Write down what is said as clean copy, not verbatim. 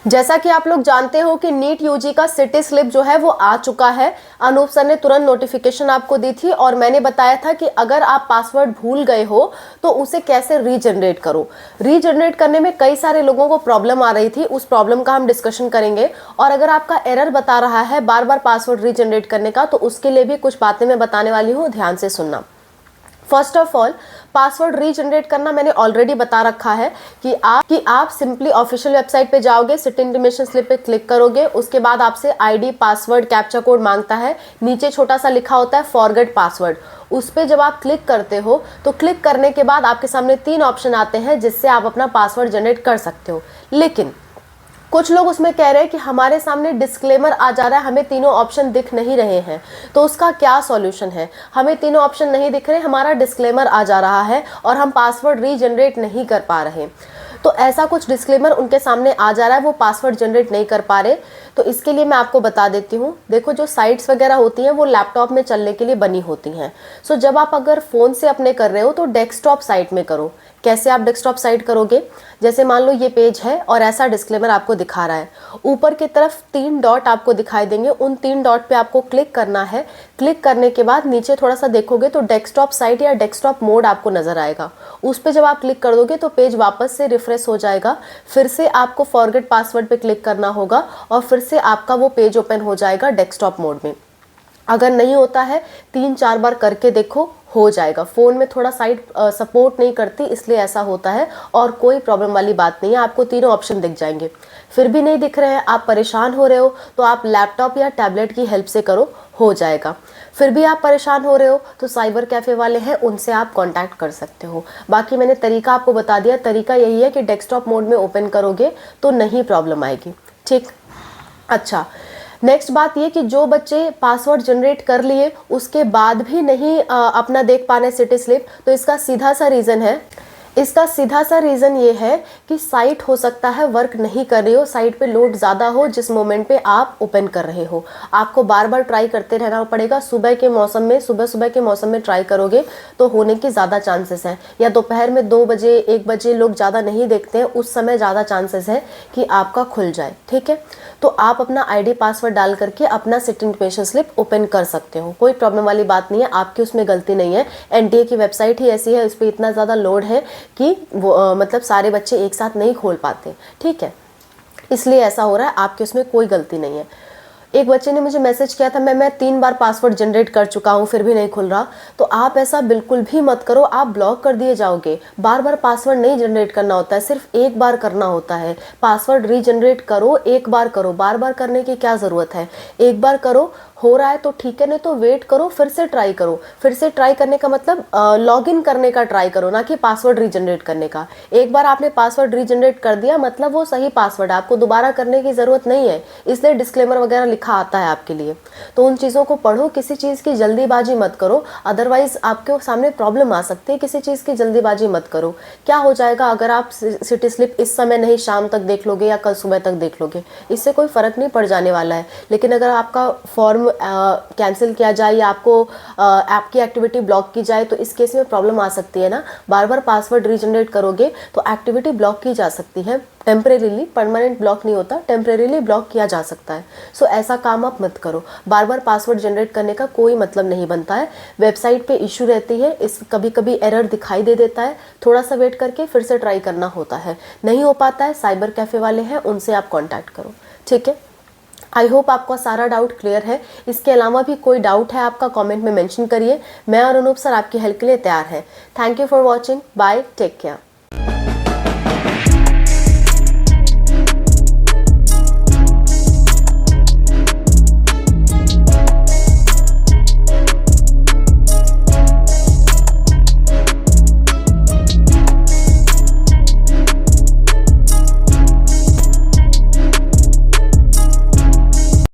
जैसा कि आप लोग जानते हो कि नीट यूजी का सिटी स्लिप जो है वो आ चुका है। अनूप सर ने तुरंत नोटिफिकेशन आपको दी थी और मैंने बताया था कि अगर आप पासवर्ड भूल गए हो तो उसे कैसे रीजनरेट करो। रीजनरेट करने में कई सारे लोगों को प्रॉब्लम आ रही थी, उस प्रॉब्लम का हम डिस्कशन करेंगे। और अगर आपका एरर बता रहा है बार बार पासवर्ड रीजनरेट करने का, तो उसके लिए भी कुछ बातें मैं बताने वाली हूँ, ध्यान से सुनना। First of all, password regenerate करना मैंने ऑलरेडी बता रखा है कि आप सिंपली ऑफिशियल वेबसाइट पे जाओगे, सिटी इंटीमेशन स्लिप पे क्लिक करोगे, उसके बाद आपसे आईडी, पासवर्ड, कैप्चा कोड मांगता है, नीचे छोटा सा लिखा होता है फॉरगेट पासवर्ड। उस पे जब आप क्लिक करते हो तो क्लिक करने के बाद आपके सामने 3 ऑप्शन आते हैं जिससे आप अपना पासवर्ड जनरेट कर सकते हो। लेकिन कुछ लोग उसमें कह रहे हैं कि हमारे सामने डिस्क्लेमर आ जा रहा है, हमें तीनों ऑप्शन दिख नहीं रहे हैं, तो उसका क्या सॉल्यूशन है। हमें तीनों ऑप्शन नहीं दिख रहे, हमारा डिस्क्लेमर आ जा रहा है और हम पासवर्ड रीजनरेट नहीं कर पा रहे। तो ऐसा कुछ डिस्क्लेमर उनके सामने आ जा रहा है, वो पासवर्ड जनरेट नहीं कर पा रहे। तो इसके लिए मैं आपको बता देती हूँ। देखो, जो साइट्स वगैरह होती हैं वो लैपटॉप में चलने के लिए बनी होती हैं। सो जब आप अगर फ़ोन से अपने कर रहे हो तो डेस्कटॉप साइट में करो। कैसे आप डेस्कटॉप साइट करोगे, जैसे मान लो ये पेज है और ऐसा डिस्क्लेमर आपको दिखा रहा है। ऊपर की तरफ 3 डॉट आपको दिखाई देंगे, उन 3 डॉट पे आपको क्लिक करना है। क्लिक करने के बाद नीचे थोड़ा सा देखोगे तो डेस्कटॉप साइट या डेस्कटॉप मोड आपको नजर आएगा। उस पर जब आप क्लिक कर दोगे तो पेज वापस से रिफ्रेश हो जाएगा। फिर से आपको फॉरगेट पासवर्ड पे क्लिक करना होगा और फिर से आपका वो पेज ओपन हो जाएगा डेस्कटॉप मोड में। अगर नहीं होता है 3-4 बार करके देखो, हो जाएगा। फ़ोन में थोड़ा साइट सपोर्ट नहीं करती, इसलिए ऐसा होता है और कोई प्रॉब्लम वाली बात नहीं है। आपको तीनों ऑप्शन दिख जाएंगे। फिर भी नहीं दिख रहे हैं, आप परेशान हो रहे हो, तो आप लैपटॉप या टैबलेट की हेल्प से करो, हो जाएगा। फिर भी आप परेशान हो रहे हो तो साइबर कैफ़े वाले हैं, उनसे आप कांटेक्ट कर सकते हो। बाकी मैंने तरीका आपको बता दिया। तरीका यही है कि डेस्कटॉप मोड में ओपन करोगे तो नहीं प्रॉब्लम आएगी। ठीक, अच्छा। नेक्स्ट बात ये कि जो बच्चे पासवर्ड जनरेट कर लिए उसके बाद भी नहीं अपना देख पा रहे सिटी स्लिप, तो इसका सीधा सा रीज़न ये है कि साइट हो सकता है वर्क नहीं कर रही हो, साइट पे लोड ज़्यादा हो जिस मोमेंट पे आप ओपन कर रहे हो। आपको बार बार ट्राई करते रहना पड़ेगा। सुबह के मौसम में ट्राई करोगे तो होने के ज़्यादा चांसेस हैं, या दोपहर में 2 बजे 1 बजे लोग ज़्यादा नहीं देखते हैं, उस समय ज़्यादा चांसेस है कि आपका खुल जाए। ठीक है, तो आप अपना आईडी पासवर्ड डाल करके अपना सिटी इंटीमेशन स्लिप ओपन कर सकते हो, कोई प्रॉब्लम वाली बात नहीं है, आपकी उसमें गलती नहीं है। एनटीए की वेबसाइट ही ऐसी है, उस पर इतना ज़्यादा लोड है कि वो मतलब सारे बच्चे एक साथ नहीं खोल पाते। ठीक है, इसलिए ऐसा हो रहा है, आपके उसमें कोई गलती नहीं है। एक बच्चे ने मुझे मैसेज किया था, मैं 3 बार पासवर्ड जनरेट कर चुका हूँ फिर भी नहीं खुल रहा। तो आप ऐसा बिल्कुल भी मत करो, आप ब्लॉक कर दिए जाओगे। बार बार पासवर्ड नहीं जनरेट करना होता है, सिर्फ एक बार करना होता है। पासवर्ड रीजनरेट करो, एक बार करो, बार बार करने की क्या ज़रूरत है। एक बार करो, हो रहा है तो ठीक है, नहीं तो वेट करो, फिर से ट्राई करो। फिर से ट्राई करने का मतलब लॉगिन करने का ट्राई करो, ना कि पासवर्ड रीजनरेट करने का। एक बार आपने पासवर्ड रीजनरेट कर दिया मतलब वो सही पासवर्ड है, आपको दोबारा करने की ज़रूरत नहीं है। इसलिए डिस्क्लेमर वगैरह लिखा आता है आपके लिए, तो उन चीज़ों को पढ़ो। किसी चीज़ की जल्दीबाजी मत करो, अदरवाइज आपके सामने प्रॉब्लम आ सकती है। किसी चीज़ की जल्दीबाजी मत करो। क्या हो जाएगा अगर आप सिटी स्लिप इस समय नहीं, शाम तक देख लोगे या कल सुबह तक देख लोगे, इससे कोई फ़र्क नहीं पड़ जाने वाला है। लेकिन अगर आपका फॉर्म कैंसिल किया जाए या आपको ऐप की एक्टिविटी ब्लॉक की जाए तो इस केस में प्रॉब्लम आ सकती है ना। बार बार पासवर्ड रीजनरेट करोगे तो एक्टिविटी ब्लॉक की जा सकती है टेम्परेरीली, परमानेंट ब्लॉक नहीं होता, टेम्परेरीली ब्लॉक किया जा सकता है। सो ऐसा काम आप मत करो। बार बार पासवर्ड जनरेट करने का कोई मतलब नहीं बनता है। वेबसाइट पे इशू रहती है, इस कभी कभी एरर दिखाई दे देता है, थोड़ा सा वेट करके फिर से ट्राई करना होता है। नहीं हो पाता है, साइबर कैफ़े वाले हैं, उनसे आप कॉन्टैक्ट करो। ठीक है, आई होप आपका सारा डाउट क्लियर है। इसके अलावा भी कोई डाउट है आपका, कमेंट में मेंशन करिए। मैं और अनूप सर आपकी हेल्प के लिए तैयार हैं। Thank you for watching, bye, take care.